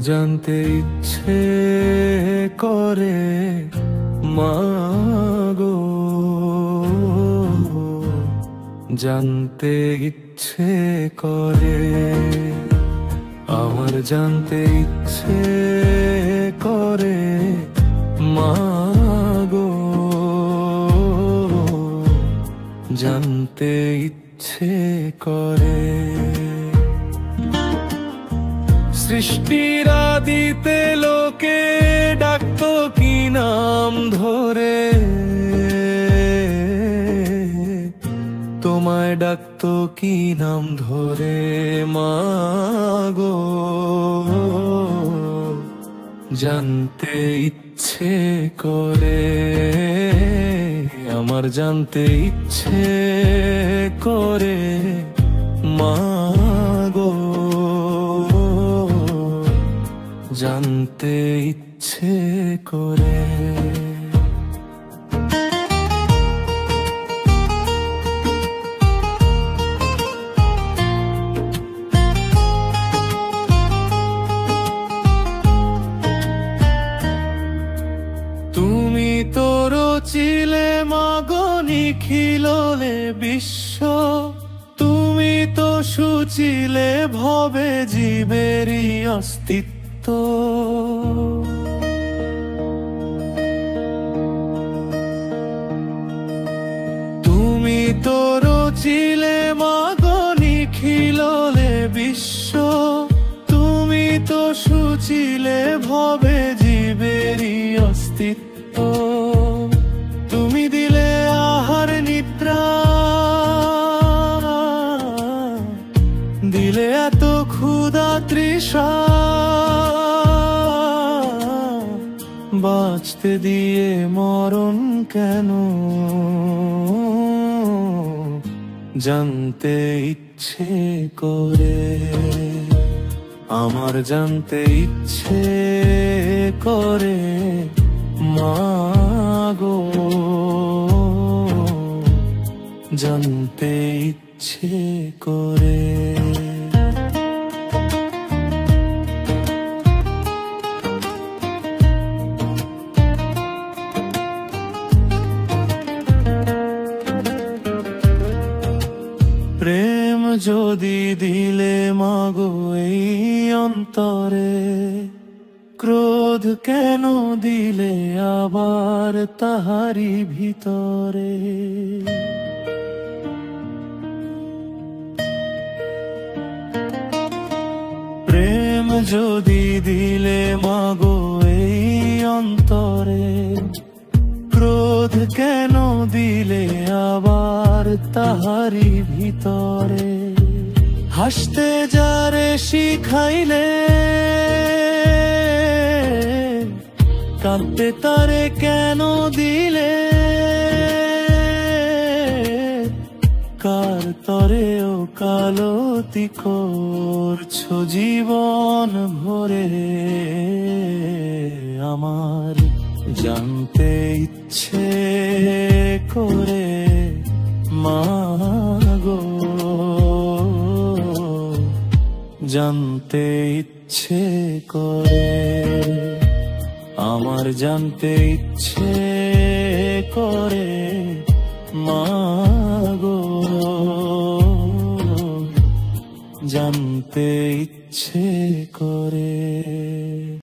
জানতে ইচ্ছে করে মাগো, জানতে ইচ্ছে করে, আমার জানতে ইচ্ছে করে মাগো, জানতে ইচ্ছে করে। সৃষ্টির আদিতে লোকে ডাকতো কি নাম ধরে, তোমায় ডাকতো কি নাম ধরে মাগো, জানতে ইচ্ছে করে, আমার জানতে ইচ্ছে করে মাগো, জানতে ইচ্ছে করে। তুমি তো রচিলে মাগো নিখিলে বিশ্ব, তুমি তো সূচিলে ভবে জীবেরই অস্তিত্ব, তুমি তো রচিলে মাগো নিখিলে বিশ্ব, তুমি তো সূচিলে ভবে জীবেরই অস্তিত্ব, তুমি দিলে আহার নিদ্রা, দিলে এত ক্ষুধা তৃষা, বাঁচতে দিয়ে মরণ কেন, জানতে ইচ্ছে করে, আমার জানতে ইচ্ছে করে মাগো, জানতে ইচ্ছে করে। প্রেম যদি দিলে মাগো এই অন্তরে, ক্রোধ কেন দিলে আবার তাহারি ভিতরে, প্রেম যদি দিলে মাগো এই অন্তরে, ক্রোধ কেন দিলে আবার তাহারি ভিতরে, হাসতে যারে শিখাইলে কাঁদতে তারে কেন দিলে, কার তরে ও কালতি করছো জীবন ভরে, আমার জানতে ইচ্ছে করে মাগো, জানতে ইচ্ছে করে, আমার জানতে ইচ্ছে করে মাগো, জানতে ইচ্ছে করে।